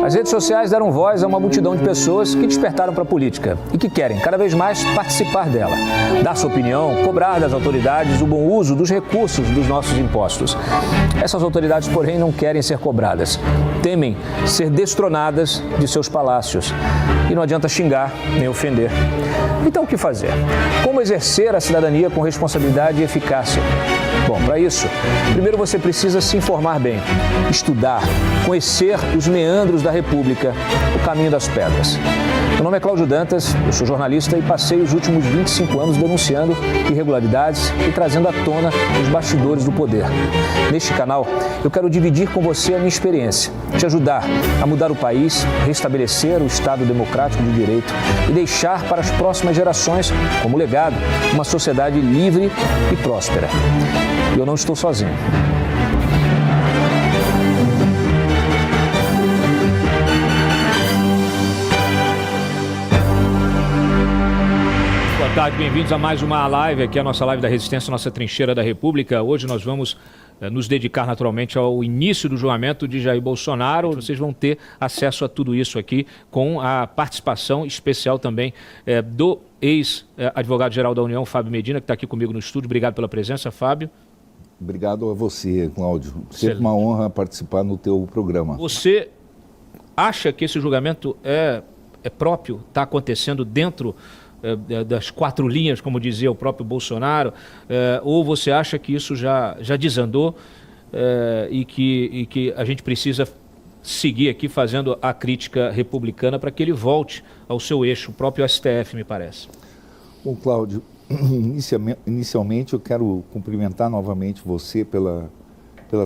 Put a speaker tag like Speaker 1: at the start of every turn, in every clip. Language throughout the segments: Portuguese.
Speaker 1: As redes sociais deram voz a uma multidão de pessoas que despertaram para a política e que querem cada vez mais participar dela, dar sua opinião, cobrar das autoridades o bom uso dos recursos dos nossos impostos. Essas autoridades, porém, não querem ser cobradas, temem ser destronadas de seus palácios. E não adianta xingar nem ofender. Então, o que fazer? Como exercer a cidadania com responsabilidade e eficácia? Bom, para isso, primeiro você precisa se informar bem, estudar, conhecer os meandros da República, o caminho das pedras. Meu nome é Cláudio Dantas, eu sou jornalista e passei os últimos 25 anos denunciando irregularidades e trazendo à tona os bastidores do poder. Neste canal, eu quero dividir com você a minha experiência, te ajudar a mudar o país, restabelecer o Estado democrático de direito e deixar para as próximas gerações, como legado, uma sociedade livre e próspera. E eu não estou sozinho. Boa tarde, bem-vindos a mais uma live, aqui a nossa live da Resistência, nossa trincheira da República. Hoje nós vamos nos dedicar naturalmente ao início do julgamento de Jair Bolsonaro. Vocês vão ter acesso a tudo isso aqui com a participação especial também do ex-advogado-geral da União, Fábio Medina, que está aqui comigo no estúdio. Obrigado pela presença, Fábio.
Speaker 2: Obrigado a você, Cláudio. Sempre uma honra participar no teu programa.
Speaker 1: Você acha que esse julgamento é próprio, está acontecendo dentro das quatro linhas, como dizia o próprio Bolsonaro, ou você acha que isso já desandou e que a gente precisa seguir aqui fazendo a crítica republicana para que ele volte ao seu eixo, o próprio STF, me parece?
Speaker 2: Bom, Cláudio, inicialmente eu quero cumprimentar novamente você pela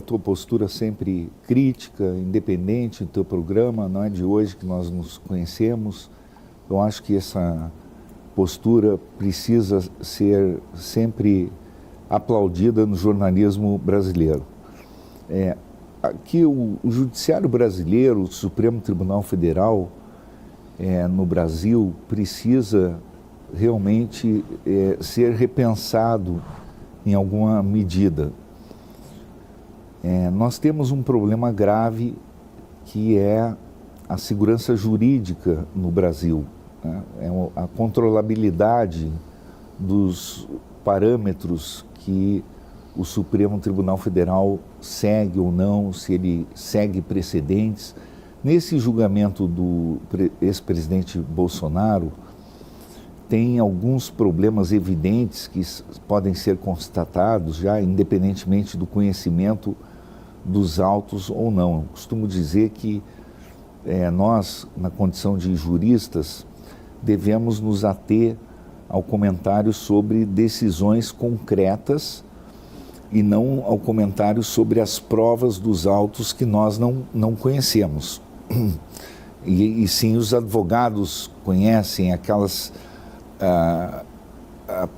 Speaker 2: tua postura sempre crítica, independente do teu programa. Não é de hoje que nós nos conhecemos. Eu acho que essa postura precisa ser sempre aplaudida no jornalismo brasileiro. Aqui o Judiciário brasileiro, o Supremo Tribunal Federal no Brasil, precisa realmente ser repensado em alguma medida. Nós temos um problema grave que é a segurança jurídica no Brasil. A controlabilidade dos parâmetros que o Supremo Tribunal Federal segue ou não, se ele segue precedentes. Nesse julgamento do ex-presidente Bolsonaro, tem alguns problemas evidentes que podem ser constatados já, independentemente do conhecimento dos autos ou não. Eu costumo dizer que nós, na condição de juristas, devemos nos ater ao comentário sobre decisões concretas e não ao comentário sobre as provas dos autos que nós não conhecemos. E sim, os advogados conhecem aquelas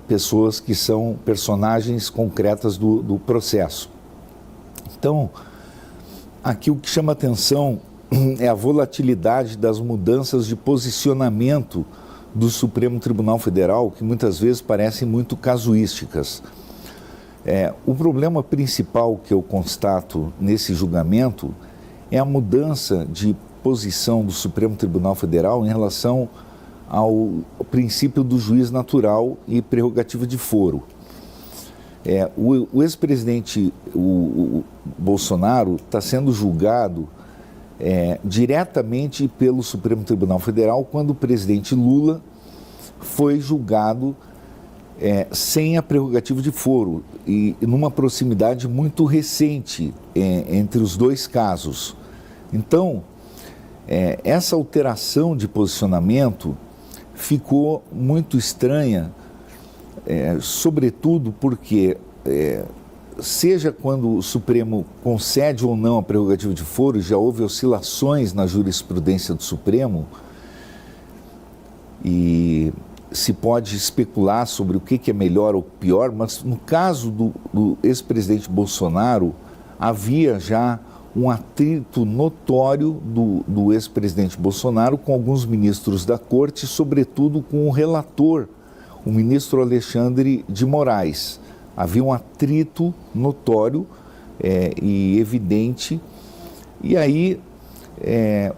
Speaker 2: pessoas que são personagens concretas do processo. Então, aqui o que chama atenção é a volatilidade das mudanças de posicionamento do Supremo Tribunal Federal, que muitas vezes parecem muito casuísticas. O problema principal que eu constato nesse julgamento é a mudança de posição do Supremo Tribunal Federal em relação ao princípio do juiz natural e prerrogativa de foro. O ex-presidente o Bolsonaro está sendo julgado diretamente pelo Supremo Tribunal Federal, quando o presidente Lula foi julgado sem a prerrogativa de foro e numa proximidade muito recente entre os dois casos. Então, essa alteração de posicionamento ficou muito estranha, sobretudo porque, seja quando o Supremo concede ou não a prerrogativa de foro, já houve oscilações na jurisprudência do Supremo e se pode especular sobre o que é melhor ou pior, mas no caso do ex-presidente Bolsonaro, havia já um atrito notório do ex-presidente Bolsonaro com alguns ministros da corte, sobretudo com o relator, o ministro Alexandre de Moraes. Havia um atrito notório e evidente, e aí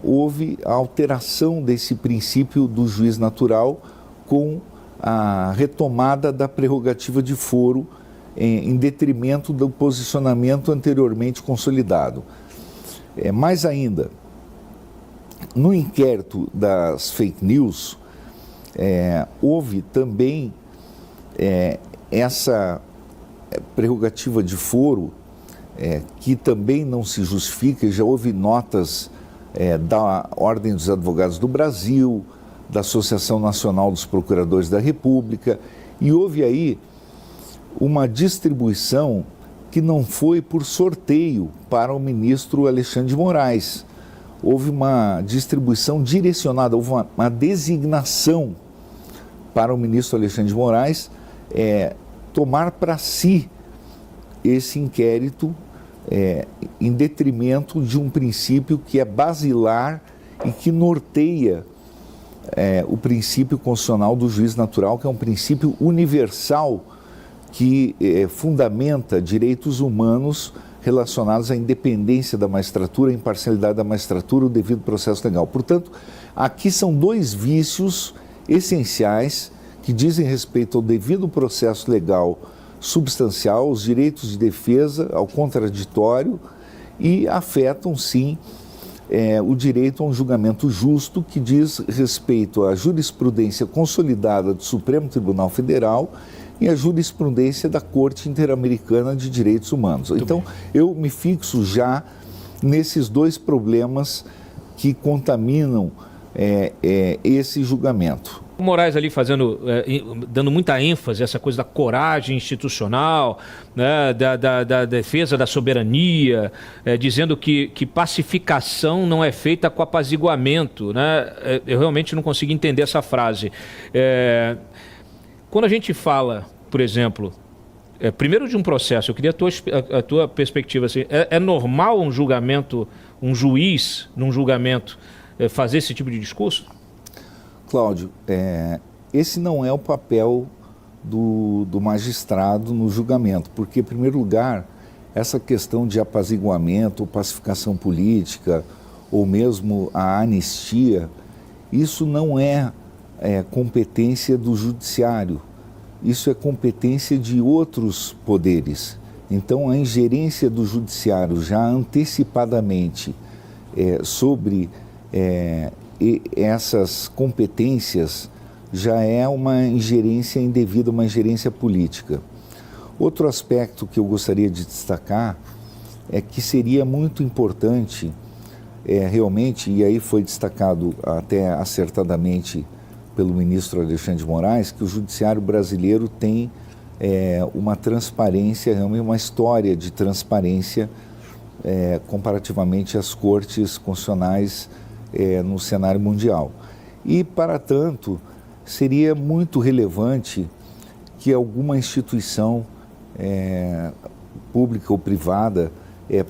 Speaker 2: houve a alteração desse princípio do juiz natural com a retomada da prerrogativa de foro em detrimento do posicionamento anteriormente consolidado. Mais ainda, no inquérito das fake news, houve também essa prerrogativa de foro, que também não se justifica, e já houve notas da Ordem dos Advogados do Brasil, da Associação Nacional dos Procuradores da República, e houve aí uma distribuição que não foi por sorteio para o ministro Alexandre de Moraes. Houve uma distribuição direcionada, houve uma designação para o ministro Alexandre de Moraes tomar para si esse inquérito em detrimento de um princípio que é basilar e que norteia o princípio constitucional do juiz natural, que é um princípio universal que fundamenta direitos humanos relacionados à independência da magistratura, à imparcialidade da magistratura, o devido processo legal. Portanto, aqui são dois vícios essenciais que dizem respeito ao devido processo legal substancial, aos direitos de defesa, ao contraditório e afetam, sim, o direito a um julgamento justo, que diz respeito à jurisprudência consolidada do Supremo Tribunal Federal e a jurisprudência da Corte Interamericana de Direitos Humanos. Então, eu me fixo já nesses dois problemas que contaminam esse julgamento.
Speaker 1: O Moraes ali dando muita ênfase a essa coisa da coragem institucional, né, da defesa da soberania, dizendo que pacificação não é feita com apaziguamento, né? Eu realmente não consigo entender essa frase. Quando a gente fala, por exemplo, primeiro de um processo, eu queria a tua perspectiva. Assim, é normal um julgamento, um juiz num julgamento fazer esse tipo de discurso?
Speaker 2: Cláudio, esse não é o papel do magistrado no julgamento, porque, em primeiro lugar, essa questão de apaziguamento, ou pacificação política, ou mesmo a anistia, isso não é competência do judiciário, isso é competência de outros poderes. Então, a ingerência do judiciário já antecipadamente sobre essas competências já é uma ingerência indevida, uma ingerência política. Outro aspecto que eu gostaria de destacar é que seria muito importante, realmente, e aí foi destacado até acertadamente pelo ministro Alexandre de Moraes, que o judiciário brasileiro tem uma transparência, realmente uma história de transparência comparativamente às cortes constitucionais no cenário mundial. E, para tanto, seria muito relevante que alguma instituição pública ou privada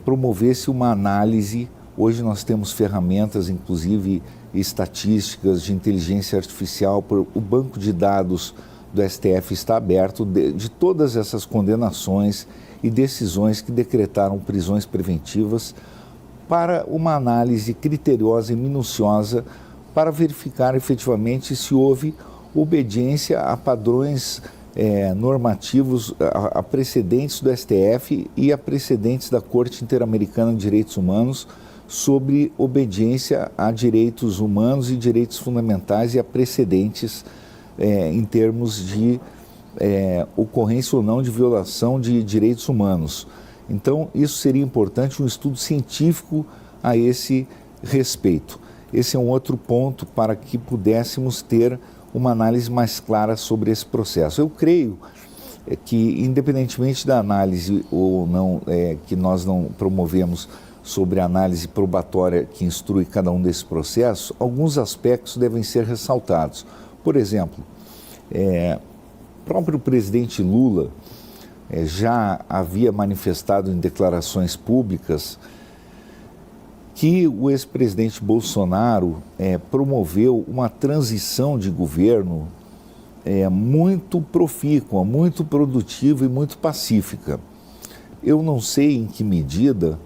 Speaker 2: promovesse uma análise. Hoje nós temos ferramentas, inclusive estatísticas de inteligência artificial, o banco de dados do STF está aberto de todas essas condenações e decisões que decretaram prisões preventivas, para uma análise criteriosa e minuciosa para verificar efetivamente se houve obediência a padrões normativos, a precedentes do STF e a precedentes da Corte Interamericana de Direitos Humanos sobre obediência a direitos humanos e direitos fundamentais e a precedentes em termos de ocorrência ou não de violação de direitos humanos. Então, isso seria importante, um estudo científico a esse respeito. Esse é um outro ponto para que pudéssemos ter uma análise mais clara sobre esse processo. Eu creio que, independentemente da análise ou não, que nós não promovemos sobre a análise probatória que instrui cada um desses processos, alguns aspectos devem ser ressaltados. Por exemplo, o próprio presidente Lula já havia manifestado em declarações públicas que o ex-presidente Bolsonaro promoveu uma transição de governo muito profícua, muito produtiva e muito pacífica. Eu não sei em que medida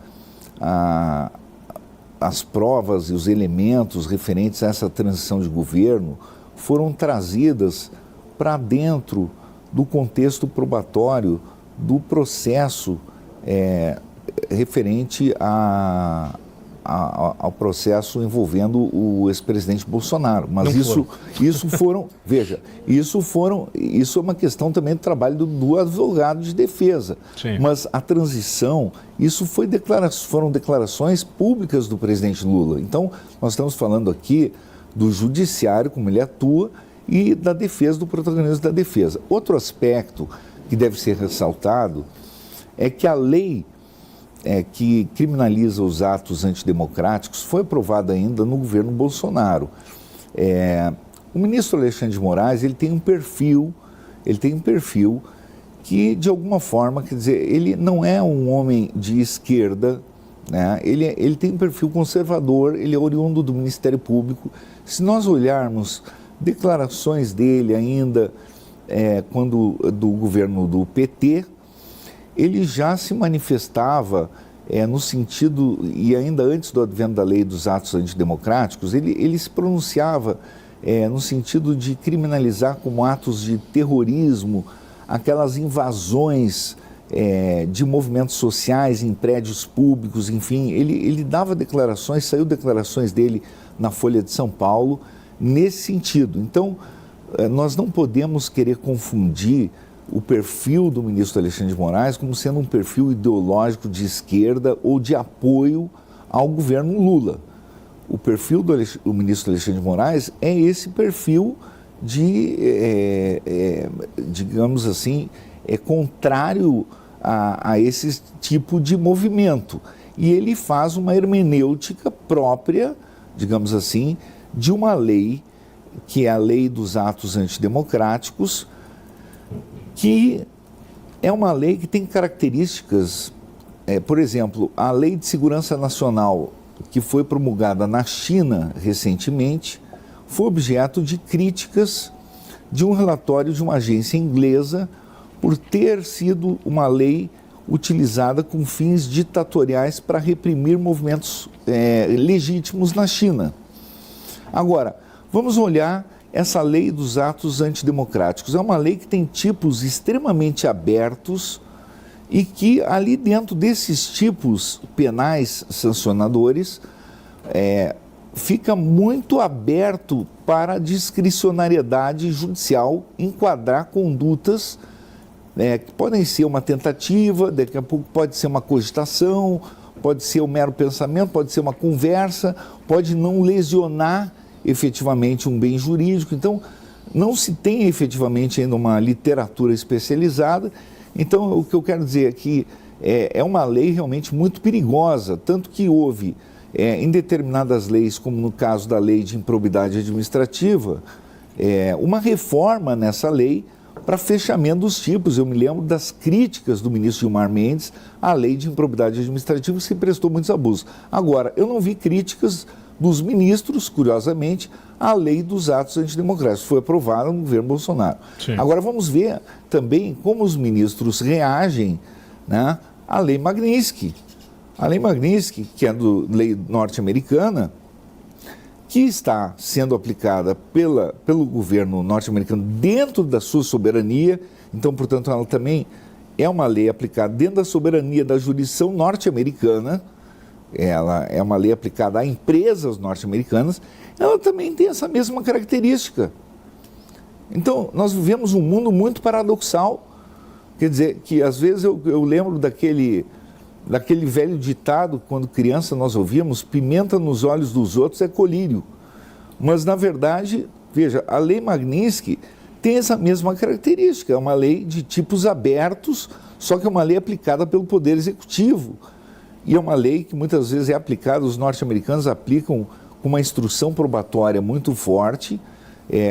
Speaker 2: as provas e os elementos referentes a essa transição de governo foram trazidas para dentro do contexto probatório do processo referente ao processo envolvendo o ex-presidente Bolsonaro. Mas isso foram, veja, isso é uma questão também do trabalho do advogado de defesa.
Speaker 3: Sim.
Speaker 2: Mas a transição, isso foram declarações públicas do presidente Lula. Então, nós estamos falando aqui do judiciário, como ele atua, e da defesa, do protagonismo da defesa. Outro aspecto que deve ser ressaltado é que a lei que criminaliza os atos antidemocráticos foi aprovada ainda no governo Bolsonaro. O ministro Alexandre de Moraes, ele tem um perfil que, de alguma forma, quer dizer, ele não é um homem de esquerda, né? Ele tem um perfil conservador, ele é oriundo do Ministério Público. Se nós olharmos declarações dele ainda do governo do PT, ele já se manifestava no sentido, e ainda antes do advento da lei dos atos antidemocráticos, ele se pronunciava no sentido de criminalizar como atos de terrorismo aquelas invasões de movimentos sociais em prédios públicos, enfim, ele dava declarações, saiu declarações dele na Folha de São Paulo nesse sentido. Então, nós não podemos querer confundir o perfil do ministro Alexandre de Moraes como sendo um perfil ideológico de esquerda ou de apoio ao governo Lula. O perfil do ministro Alexandre de Moraes é esse perfil digamos assim, contrário a esse tipo de movimento. E ele faz uma hermenêutica própria, digamos assim, de uma lei, que é a lei dos atos antidemocráticos, que é uma lei que tem características, por exemplo, a Lei de Segurança Nacional, que foi promulgada na China recentemente, foi objeto de críticas de um relatório de uma agência inglesa por ter sido uma lei utilizada com fins ditatoriais para reprimir movimentos legítimos na China. Agora, vamos olhar essa lei dos atos antidemocráticos. É uma lei que tem tipos extremamente abertos e que ali dentro desses tipos penais sancionadores fica muito aberto para a discricionariedade judicial enquadrar condutas que podem ser uma tentativa, daqui a pouco pode ser uma cogitação, pode ser um mero pensamento, pode ser uma conversa, pode não lesionar efetivamente um bem jurídico. Então, não se tem efetivamente ainda uma literatura especializada. Então, o que eu quero dizer é que é uma lei realmente muito perigosa, tanto que houve em determinadas leis, como no caso da lei de improbidade administrativa, uma reforma nessa lei para fechamento dos tipos. Eu me lembro das críticas do ministro Gilmar Mendes à lei de improbidade administrativa, que se prestou muitos abusos. Agora, eu não vi críticas dos ministros, curiosamente, à lei dos atos antidemocráticos. Foi aprovada no governo Bolsonaro.
Speaker 3: Sim.
Speaker 2: Agora, vamos ver também como os ministros reagem, né, à lei Magnitsky. A lei Magnitsky, que é da lei norte-americana, que está sendo aplicada pelo governo norte-americano dentro da sua soberania. Então, portanto, ela também é uma lei aplicada dentro da soberania da jurisdição norte-americana. Ela é uma lei aplicada a empresas norte-americanas. Ela também tem essa mesma característica. Então, nós vivemos um mundo muito paradoxal. Quer dizer, que às vezes eu lembro daquele velho ditado, quando criança nós ouvíamos: pimenta nos olhos dos outros é colírio. Mas, na verdade, veja, a lei Magnitsky tem essa mesma característica. É uma lei de tipos abertos, só que é uma lei aplicada pelo Poder Executivo. E é uma lei que muitas vezes é aplicada, os norte-americanos aplicam com uma instrução probatória muito forte,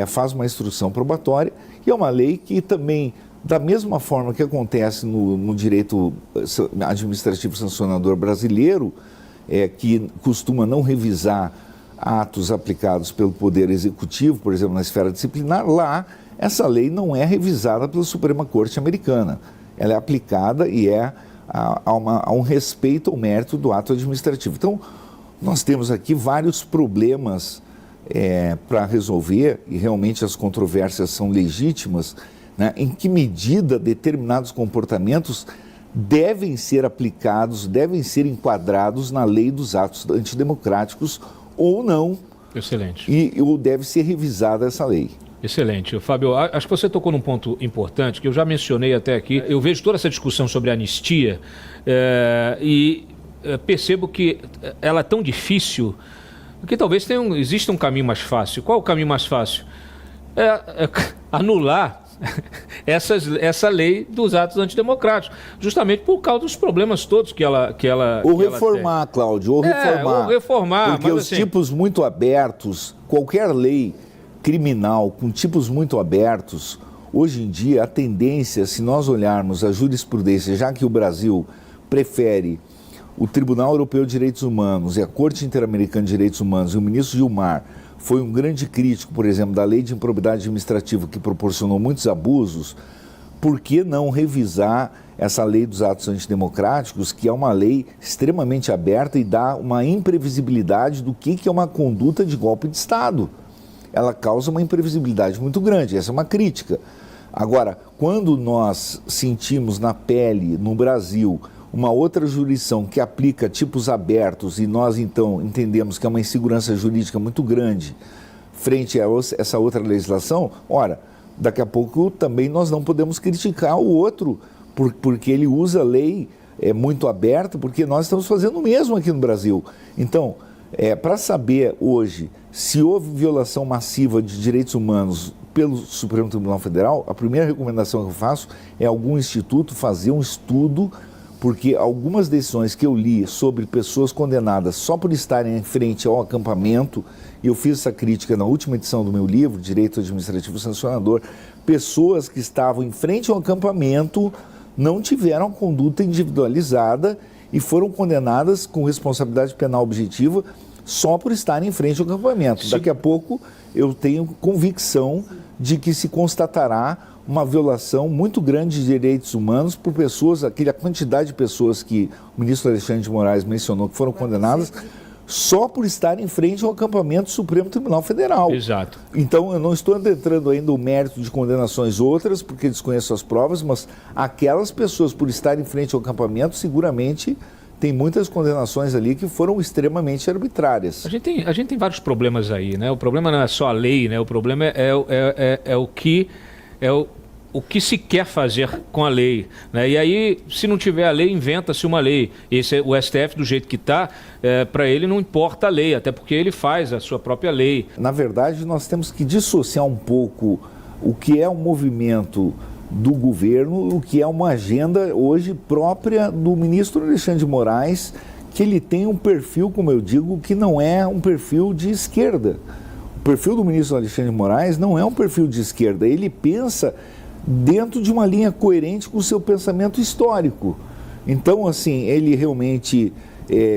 Speaker 2: faz uma instrução probatória, e é uma lei que também, da mesma forma que acontece no direito administrativo sancionador brasileiro, que costuma não revisar atos aplicados pelo Poder Executivo, por exemplo, na esfera disciplinar, lá essa lei não é revisada pela Suprema Corte americana. Ela é aplicada e há um respeito ao mérito do ato administrativo. Então, nós temos aqui vários problemas para resolver, e realmente as controvérsias são legítimas, né? Em que medida determinados comportamentos devem ser aplicados, devem ser enquadrados na lei dos atos antidemocráticos ou não.
Speaker 1: Excelente.
Speaker 2: Ou deve ser revisada essa lei.
Speaker 1: Excelente. Fábio, acho que você tocou num ponto importante, que eu já mencionei até aqui. Eu vejo toda essa discussão sobre a anistia percebo que ela é tão difícil que talvez exista um caminho mais fácil. Qual é o caminho mais fácil? Anular essa lei dos atos antidemocráticos, justamente por causa dos problemas todos que ela
Speaker 2: ou reformar, Cláudio, ou reformar. Porque os tipos muito abertos, qualquer lei criminal com tipos muito abertos, hoje em dia a tendência, se nós olharmos a jurisprudência, já que o Brasil prefere o Tribunal Europeu de Direitos Humanos e a Corte Interamericana de Direitos Humanos, e o ministro Gilmar foi um grande crítico, por exemplo, da lei de improbidade administrativa que proporcionou muitos abusos, por que não revisar essa lei dos atos antidemocráticos, que é uma lei extremamente aberta e dá uma imprevisibilidade do que é uma conduta de golpe de Estado? Ela causa uma imprevisibilidade muito grande, essa é uma crítica. Agora, quando nós sentimos na pele, no Brasil, uma outra jurisdição que aplica tipos abertos e nós então entendemos que é uma insegurança jurídica muito grande frente a essa outra legislação, ora, daqui a pouco também nós não podemos criticar o outro porque ele usa a lei muito aberta, porque nós estamos fazendo o mesmo aqui no Brasil. Então, para saber hoje se houve violação massiva de direitos humanos pelo Supremo Tribunal Federal, a primeira recomendação que eu faço é algum instituto fazer um estudo, porque algumas decisões que eu li sobre pessoas condenadas só por estarem em frente ao acampamento, e eu fiz essa crítica na última edição do meu livro, Direito Administrativo Sancionador, pessoas que estavam em frente ao acampamento não tiveram conduta individualizada e foram condenadas com responsabilidade penal objetiva só por estarem em frente ao acampamento. Sim. Daqui a pouco eu tenho convicção de que se constatará uma violação muito grande de direitos humanos por pessoas, aquela quantidade de pessoas que o ministro Alexandre de Moraes mencionou que foram condenadas só por estar em frente ao acampamento do Supremo Tribunal Federal.
Speaker 1: Exato.
Speaker 2: Então, eu não estou adentrando ainda o mérito de condenações outras, porque desconheço as provas, mas aquelas pessoas por estar em frente ao acampamento, seguramente tem muitas condenações ali que foram extremamente arbitrárias.
Speaker 1: A gente tem vários problemas aí, né? O problema não é só a lei, né? O problema é o que se quer fazer com a lei, né? E aí, se não tiver a lei, inventa-se uma lei. O STF, do jeito que está, para ele não importa a lei, até porque ele faz a sua própria lei.
Speaker 2: Na verdade, nós temos que dissociar um pouco o que é um movimento do governo, o que é uma agenda hoje própria do ministro Alexandre de Moraes, que ele tem um perfil, como eu digo, que não é um perfil de esquerda. O perfil do ministro Alexandre de Moraes não é um perfil de esquerda, ele pensa dentro de uma linha coerente com o seu pensamento histórico. Então, assim, ele realmente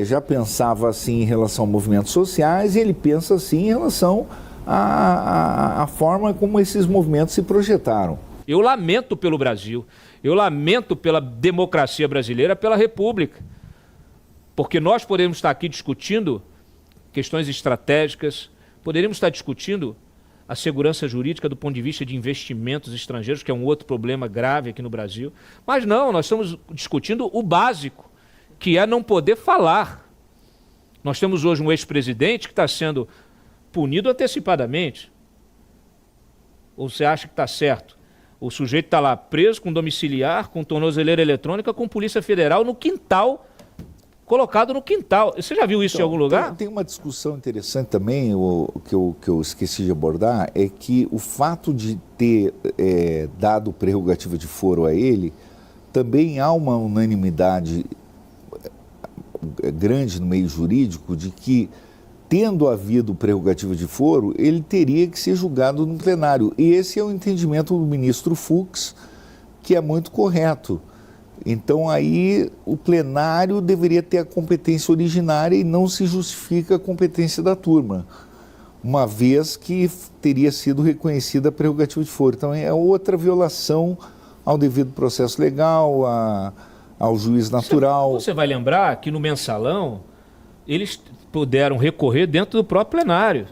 Speaker 2: já pensava assim em relação a movimentos sociais e ele pensa assim em relação à forma como esses movimentos se projetaram.
Speaker 1: Eu lamento pelo Brasil, eu lamento pela democracia brasileira, pela República, porque nós poderíamos estar aqui discutindo questões estratégicas, poderíamos estar discutindo a segurança jurídica do ponto de vista de investimentos estrangeiros, que é um outro problema grave aqui no Brasil. Mas não, nós estamos discutindo o básico, que é não poder falar. Nós temos hoje um ex-presidente que está sendo punido antecipadamente. Ou você acha que está certo? O sujeito está lá preso com domiciliar, com tornozeleira eletrônica, com Polícia Federal no quintal, colocado no quintal. Você já viu isso em algum lugar?
Speaker 2: Tem uma discussão interessante também, que eu esqueci de abordar, é que o fato de ter dado prerrogativa de foro a ele, também há uma unanimidade grande no meio jurídico de que, tendo havido prerrogativa de foro, ele teria que ser julgado no plenário. E esse é o entendimento do ministro Fux, que é muito correto. Então, aí, o plenário deveria ter a competência originária e não se justifica a competência da turma, uma vez que teria sido reconhecida a prerrogativa de foro. Então, é outra violação ao devido processo legal, ao juiz natural.
Speaker 1: Você vai lembrar que no Mensalão, eles puderam recorrer dentro do próprio plenário.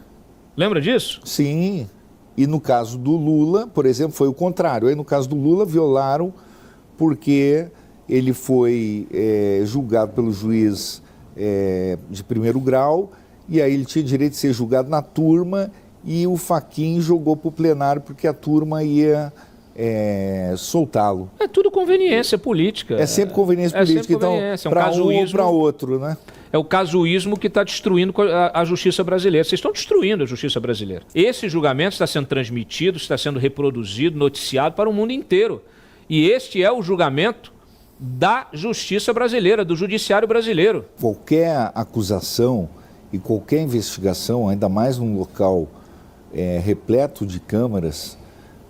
Speaker 1: Lembra disso?
Speaker 2: Sim. E no caso do Lula, por exemplo, foi o contrário. Aí no caso do Lula, violaram porque ele foi julgado pelo juiz de primeiro grau, e aí ele tinha direito de ser julgado na turma, e o Fachin jogou para o plenário porque a turma ia soltá-lo.
Speaker 1: É tudo conveniência política.
Speaker 2: É sempre conveniência política,
Speaker 1: sempre conveniência.
Speaker 2: Então, para um ou para outro, né?
Speaker 1: É o casuísmo que está destruindo a justiça brasileira. Vocês estão destruindo a justiça brasileira. Esse julgamento está sendo transmitido, está sendo reproduzido, noticiado para o mundo inteiro. E este é o julgamento da justiça brasileira, do judiciário brasileiro.
Speaker 2: Qualquer acusação e qualquer investigação, ainda mais num local repleto de câmaras,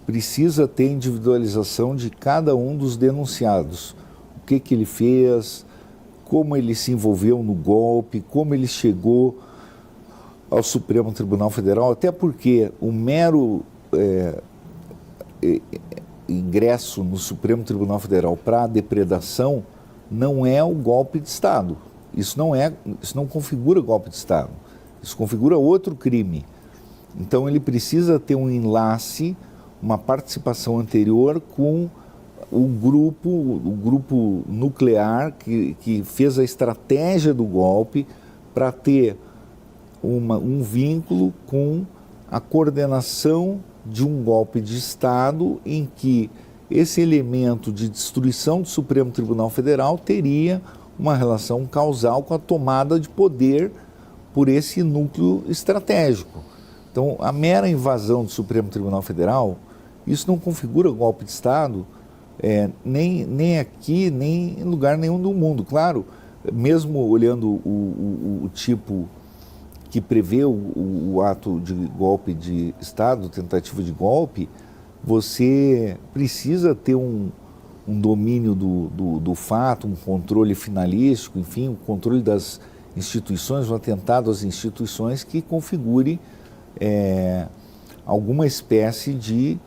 Speaker 2: precisa ter individualização de cada um dos denunciados. O que ele fez, como ele se envolveu no golpe, como ele chegou ao Supremo Tribunal Federal, até porque o mero ingresso no Supremo Tribunal Federal para a depredação não é o golpe de Estado. Isso não configura golpe de Estado. Isso configura outro crime. Então ele precisa ter um enlace, uma participação anterior com o grupo nuclear que fez a estratégia do golpe para ter um vínculo com a coordenação de um golpe de Estado em que esse elemento de destruição do Supremo Tribunal Federal teria uma relação causal com a tomada de poder por esse núcleo estratégico. Então, a mera invasão do Supremo Tribunal Federal, isso não configura golpe de Estado, nem aqui, nem em lugar nenhum do mundo. Claro, mesmo olhando o tipo que prevê o ato de golpe de Estado, tentativa de golpe, você precisa ter um domínio do fato, um controle finalístico, enfim, um controle das instituições, um atentado às instituições que configure alguma espécie de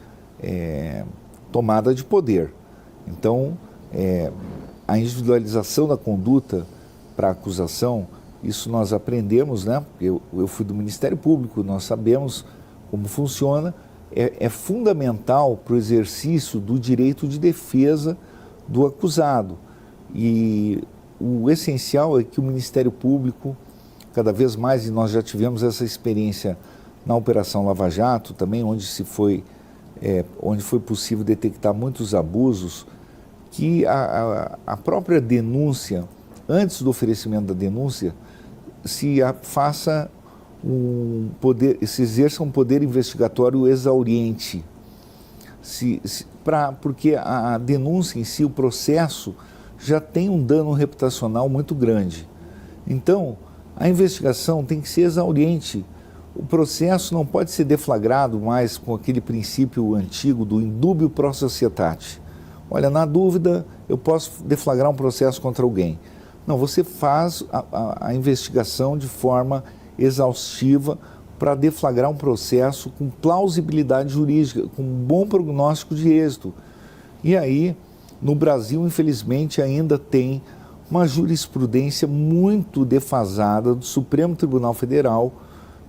Speaker 2: tomada de poder. Então, a individualização da conduta para a acusação, isso nós aprendemos, né? Eu fui do Ministério Público, nós sabemos como funciona, é fundamental para o exercício do direito de defesa do acusado. E o essencial é que o Ministério Público, cada vez mais, e nós já tivemos essa experiência na Operação Lava Jato também, onde foi possível detectar muitos abusos, que a própria denúncia, antes do oferecimento da denúncia, se exerça um poder investigatório exauriente, porque a denúncia em si, o processo, já tem um dano reputacional muito grande. Então, a investigação tem que ser exauriente. O processo não pode ser deflagrado mais com aquele princípio antigo do indúbio pro societate. Olha, na dúvida, eu posso deflagrar um processo contra alguém. Não, você faz a investigação de forma exaustiva para deflagrar um processo com plausibilidade jurídica, com um bom prognóstico de êxito. E aí, no Brasil, infelizmente, ainda tem uma jurisprudência muito defasada do Supremo Tribunal Federal,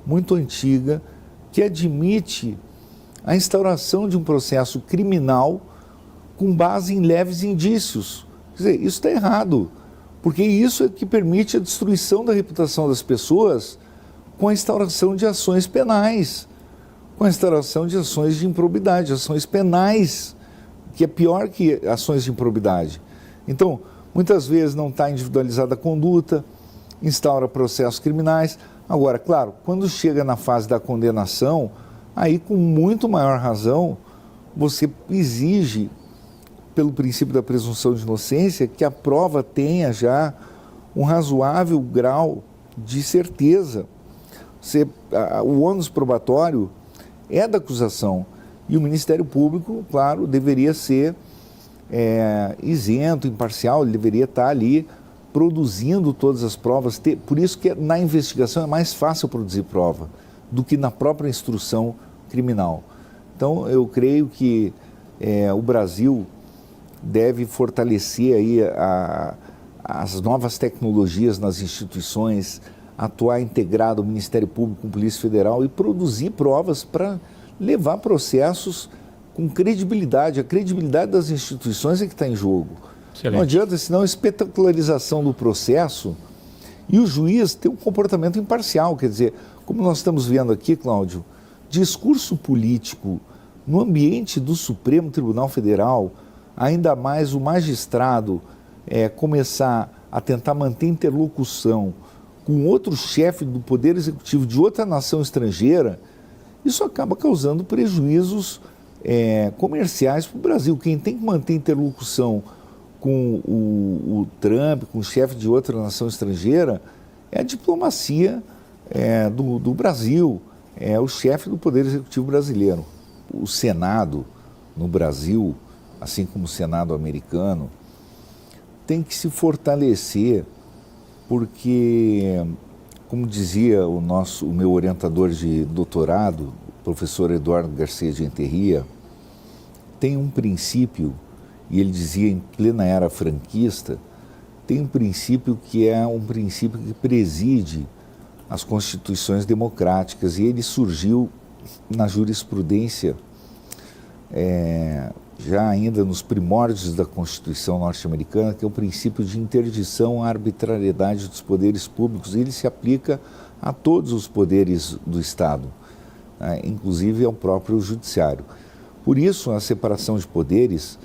Speaker 2: muito antiga, que admite a instauração de um processo criminal com base em leves indícios. Quer dizer, isso está errado, porque isso é que permite a destruição da reputação das pessoas com a instauração de ações penais, com a instauração de ações de improbidade, ações penais, que é pior que ações de improbidade. Então, muitas vezes não está individualizada a conduta, instaura processos criminais. Agora, claro, quando chega na fase da condenação, aí com muito maior razão, você exige, pelo princípio da presunção de inocência, que a prova tenha já um razoável grau de certeza. O ônus probatório é da acusação e o Ministério Público, claro, deveria ser isento, imparcial, ele deveria estar ali produzindo todas as provas. Por isso que na investigação é mais fácil produzir prova do que na própria instrução criminal. Então, eu creio que o Brasil deve fortalecer aí as novas tecnologias nas instituições, atuar integrado ao Ministério Público com a Polícia Federal e produzir provas para levar processos com credibilidade. A credibilidade das instituições é que está em jogo. Excelente. Não adianta, senão a espetacularização do processo e o juiz ter um comportamento imparcial. Quer dizer, como nós estamos vendo aqui, Cláudio, discurso político no ambiente do Supremo Tribunal Federal, ainda mais o magistrado começar a tentar manter interlocução com outro chefe do Poder Executivo de outra nação estrangeira, isso acaba causando prejuízos comerciais para o Brasil. Quem tem que manter interlocução com o Trump, com o chefe de outra nação estrangeira, é a diplomacia do Brasil, é o chefe do Poder Executivo brasileiro. O Senado no Brasil, assim como o Senado americano, tem que se fortalecer, porque, como dizia o meu orientador de doutorado, o professor Eduardo Garcia de Enterria, tem um princípio, e ele dizia em plena era franquista, tem um princípio que é um princípio que preside as constituições democráticas, e ele surgiu na jurisprudência, já ainda nos primórdios da Constituição norte-americana, que é o princípio de interdição à arbitrariedade dos poderes públicos, e ele se aplica a todos os poderes do Estado, inclusive ao próprio judiciário. Por isso, a separação de poderes,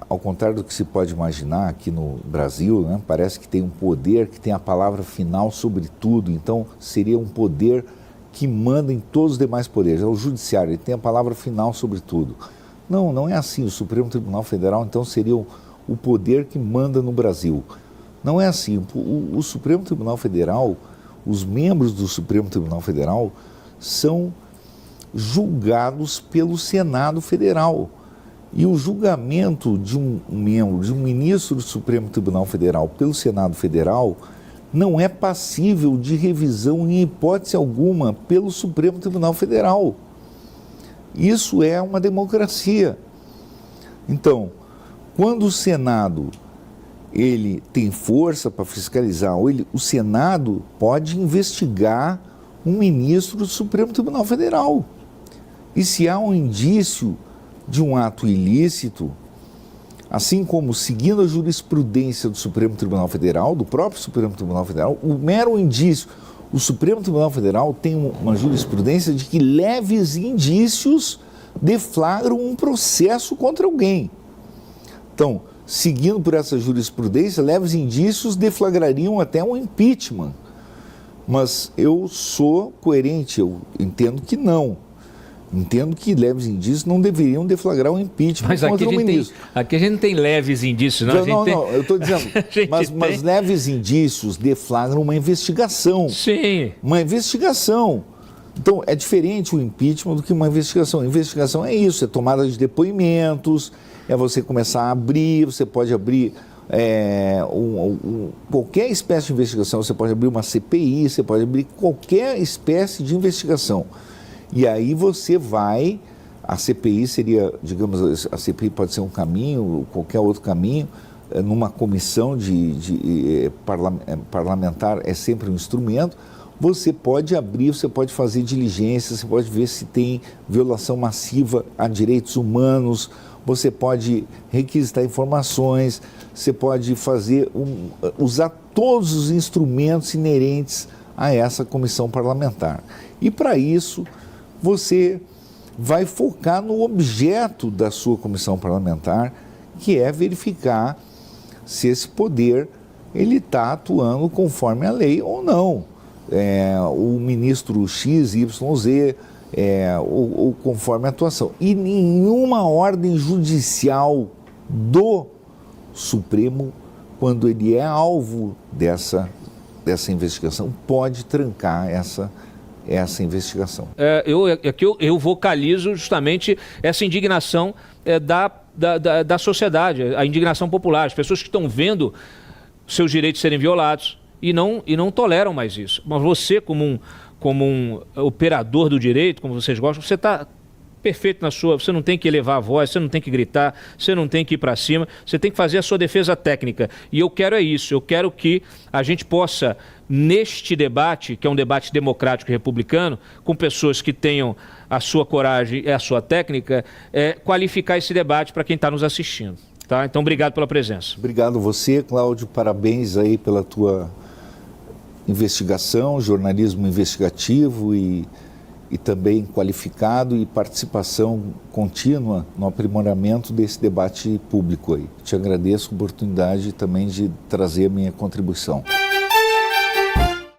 Speaker 2: ao contrário do que se pode imaginar aqui no Brasil, né, parece que tem um poder que tem a palavra final sobre tudo, então seria um poder que manda em todos os demais poderes. É o judiciário, ele tem a palavra final sobre tudo. Não, não é assim. O Supremo Tribunal Federal, então, seria o poder que manda no Brasil. Não é assim. O Supremo Tribunal Federal, os membros do Supremo Tribunal Federal são julgados pelo Senado Federal. E o julgamento de um membro, de um ministro do Supremo Tribunal Federal pelo Senado Federal não é passível de revisão em hipótese alguma pelo Supremo Tribunal Federal. Isso é uma democracia. Então, quando o Senado ele tem força para fiscalizar, o Senado pode investigar um ministro do Supremo Tribunal Federal. E se há um indício de um ato ilícito, assim como seguindo a jurisprudência do Supremo Tribunal Federal, do próprio Supremo Tribunal Federal, o mero indício, o Supremo Tribunal Federal tem uma jurisprudência de que leves indícios deflagram um processo contra alguém. Então, seguindo por essa jurisprudência, leves indícios deflagrariam até um impeachment. Mas eu sou coerente, eu entendo que não. Entendo que leves indícios não deveriam deflagrar um impeachment contra o ministro.
Speaker 1: Aqui a gente não tem leves indícios, não.
Speaker 2: Não, eu estou dizendo, mas leves indícios deflagram uma investigação.
Speaker 1: Sim.
Speaker 2: Uma investigação. Então, é diferente o impeachment do que uma investigação. A investigação é isso, é tomada de depoimentos, é você começar a abrir, você pode abrir qualquer espécie de investigação, você pode abrir uma CPI, você pode abrir qualquer espécie de investigação. E aí você vai, a CPI seria, digamos, a CPI pode ser um caminho, qualquer outro caminho, numa comissão parlamentar é sempre um instrumento, você pode abrir, você pode fazer diligência, você pode ver se tem violação massiva a direitos humanos, você pode requisitar informações, você pode usar todos os instrumentos inerentes a essa comissão parlamentar. E para isso, você vai focar no objeto da sua comissão parlamentar, que é verificar se esse poder ele está atuando conforme a lei ou não. O ministro X, Y, Z, ou conforme a atuação. E nenhuma ordem judicial do Supremo, quando ele é alvo dessa investigação, pode trancar essa investigação.
Speaker 1: Eu vocalizo justamente essa indignação da sociedade, a indignação popular, as pessoas que estão vendo seus direitos serem violados e não toleram mais isso. Mas você, como um operador do direito, como vocês gostam, você está perfeito na sua, você não tem que elevar a voz, você não tem que gritar, você não tem que ir para cima, você tem que fazer a sua defesa técnica. E eu quero isso, eu quero que a gente possa, neste debate, que é um debate democrático e republicano, com pessoas que tenham a sua coragem e a sua técnica, qualificar esse debate para quem está nos assistindo. Tá? Então, obrigado pela presença.
Speaker 2: Obrigado você, Cláudio, parabéns aí pela tua investigação, jornalismo investigativo e também qualificado e participação contínua no aprimoramento desse debate público aí. Te agradeço a oportunidade também de trazer a minha contribuição.